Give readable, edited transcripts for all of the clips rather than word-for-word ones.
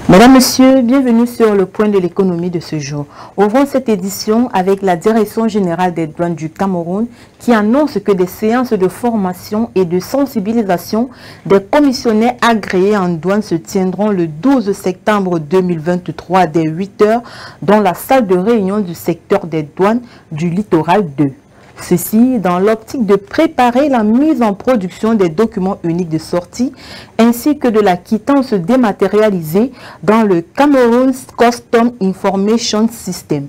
Mesdames, Messieurs, bienvenue sur le point de l'économie de ce jour. Ouvrons cette édition avec la Direction générale des douanes du Cameroun qui annonce que des séances de formation et de sensibilisation des commissionnaires agréés en douane se tiendront le 12 septembre 2023 dès 8 h dans la salle de réunion du secteur des douanes du littoral 2. Ceci dans l'optique de préparer la mise en production des documents uniques de sortie ainsi que de la quittance dématérialisée dans le Cameroun Custom Information System.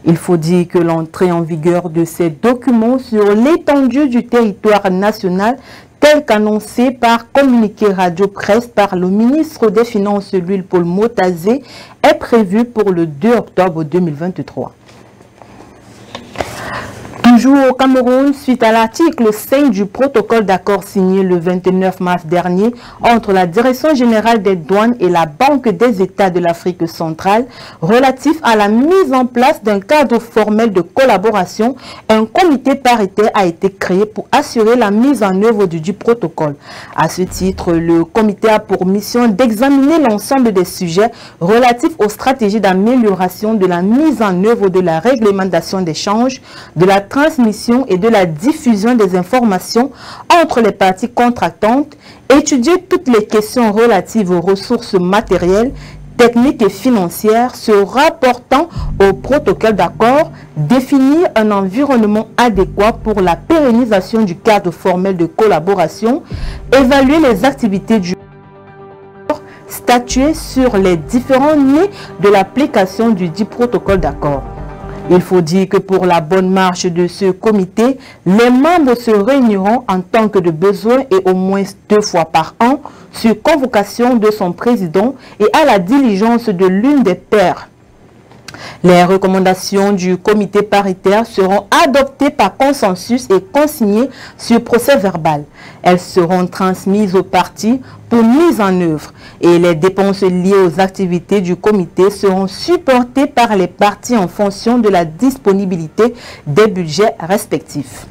Il faut dire que l'entrée en vigueur de ces documents sur l'étendue du territoire national tel qu'annoncé par communiqué radio-presse par le ministre des Finances, Louis Paul Motazé, est prévue pour le 2 octobre 2023. Toujours au Cameroun, suite à l'article 5 du protocole d'accord signé le 29 mars dernier entre la Direction générale des douanes et la Banque des États de l'Afrique centrale relatif à la mise en place d'un cadre formel de collaboration, un comité paritaire a été créé pour assurer la mise en œuvre du protocole. À ce titre, le comité a pour mission d'examiner l'ensemble des sujets relatifs aux stratégies d'amélioration de la mise en œuvre de la réglementation d'échange, de la transmission et de la diffusion des informations entre les parties contractantes, étudier toutes les questions relatives aux ressources matérielles, techniques et financières se rapportant au protocole d'accord, définir un environnement adéquat pour la pérennisation du cadre formel de collaboration, évaluer les activités du statuer sur les différents niveaux de l'application du dit protocole d'accord. Il faut dire que pour la bonne marche de ce comité, les membres se réuniront en tant que de besoin et au moins 2 fois par an sur convocation de son président et à la diligence de l'une des pairs. Les recommandations du comité paritaire seront adoptées par consensus et consignées sur procès verbal. Elles seront transmises aux parties pour mise en œuvre et les dépenses liées aux activités du comité seront supportées par les parties en fonction de la disponibilité des budgets respectifs.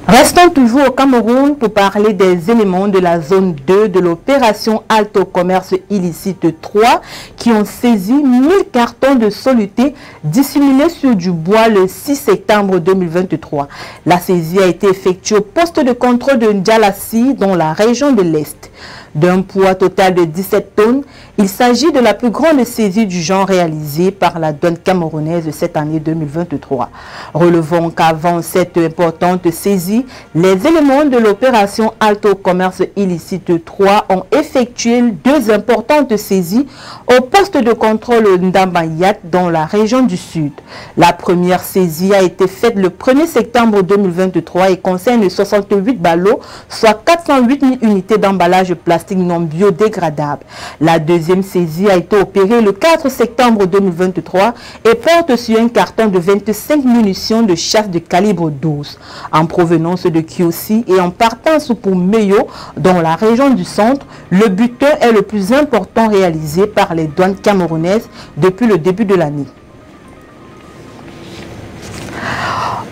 Restons toujours au Cameroun pour parler des éléments de la zone 2 de l'opération Alto Commerce Illicite 3 qui ont saisi 1000 cartons de soluté dissimulés sur du bois le 6 septembre 2023. La saisie a été effectuée au poste de contrôle de Ndjalassi dans la région de l'Est. D'un poids total de 17 tonnes, il s'agit de la plus grande saisie du genre réalisée par la douane camerounaise cette année 2023. Relevons qu'avant cette importante saisie, les éléments de l'opération Alto Commerce Illicite 3 ont effectué 2 importantes saisies au poste de contrôle Ndambayat dans la région du Sud. La première saisie a été faite le 1er septembre 2023 et concerne 68 ballots, soit 408 000 unités d'emballage plastique non biodégradable. La deuxième saisie a été opérée le 4 septembre 2023 et porte sur un carton de 25 munitions de chasse de calibre 12 en provenance de Kiossi et en partance pour Meyo dans la région du centre. Le butin est le plus important réalisé par les douanes camerounaises depuis le début de l'année.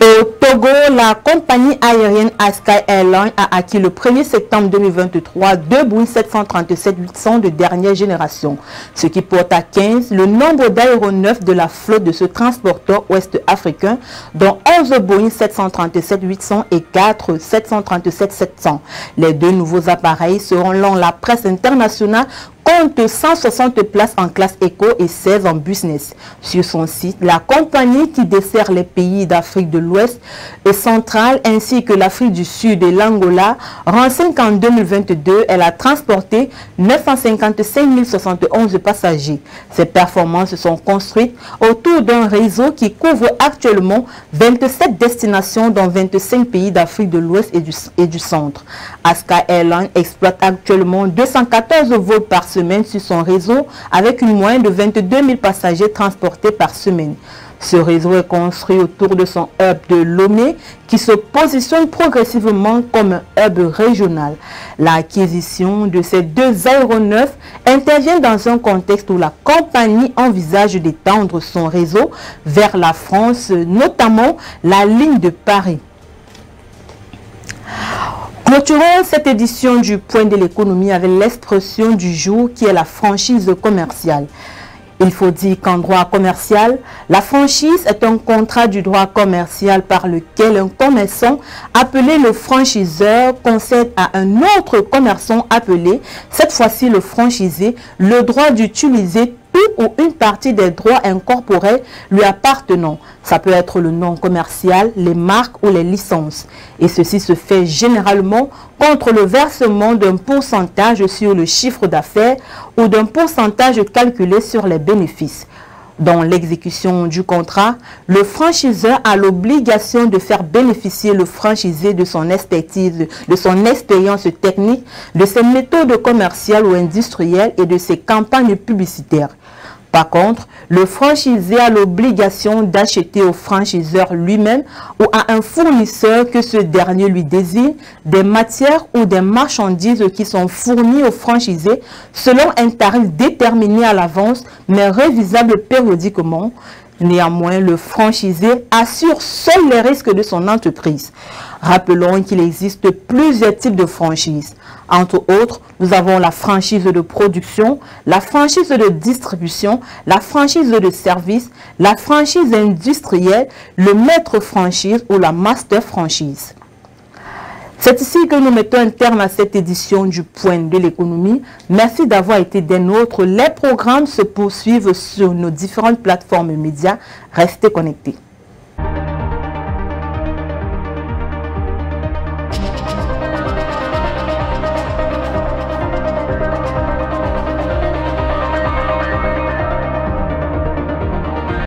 Au Togo, la compagnie aérienne Sky Airlines a acquis le 1er septembre 2023 2 Boeing 737-800 de dernière génération, ce qui porte à 15 le nombre d'aéronefs de la flotte de ce transporteur ouest-africain, dont 11 Boeing 737-800 et 4 737-700. Les 2 nouveaux appareils seront, selon la presse internationale, compte 160 places en classe éco et 16 en business. Sur son site, la compagnie qui dessert les pays d'Afrique de l'Ouest et centrale ainsi que l'Afrique du Sud et l'Angola renseigne qu'en 2022, elle a transporté 955 071 passagers. Ces performances sont construites autour d'un réseau qui couvre actuellement 27 destinations dans 25 pays d'Afrique de l'Ouest et du centre. Sky Airlines exploite actuellement 214 vols par semaine sur son réseau avec une moyenne de 22 000 passagers transportés par semaine. Ce réseau est construit autour de son hub de Lomé qui se positionne progressivement comme un hub régional. L'acquisition de ces 2 aéronefs intervient dans un contexte où la compagnie envisage d'étendre son réseau vers la France, notamment la ligne de Paris. Clôturons cette édition du Point de l'économie avec l'expression du jour qui est la franchise commerciale. Il faut dire qu'en droit commercial, la franchise est un contrat du droit commercial par lequel un commerçant appelé le franchiseur concède à un autre commerçant appelé, cette fois-ci le franchisé, le droit d'utiliser tout ou une partie des droits incorporels lui appartenant. Ça peut être le nom commercial, les marques ou les licences. Et ceci se fait généralement contre le versement d'un pourcentage sur le chiffre d'affaires ou d'un pourcentage calculé sur les bénéfices. Dans l'exécution du contrat, le franchiseur a l'obligation de faire bénéficier le franchisé de son expertise, de son expérience technique, de ses méthodes commerciales ou industrielles et de ses campagnes publicitaires. Par contre, le franchisé a l'obligation d'acheter au franchiseur lui-même ou à un fournisseur que ce dernier lui désigne des matières ou des marchandises qui sont fournies au franchisé selon un tarif déterminé à l'avance mais révisable périodiquement. Néanmoins, le franchisé assure seul les risques de son entreprise. Rappelons qu'il existe plusieurs types de franchises. Entre autres, nous avons la franchise de production, la franchise de distribution, la franchise de service, la franchise industrielle, le maître franchise ou la master franchise. C'est ici que nous mettons un terme à cette édition du Point de l'économie. Merci d'avoir été des nôtres. Les programmes se poursuivent sur nos différentes plateformes médias. Restez connectés.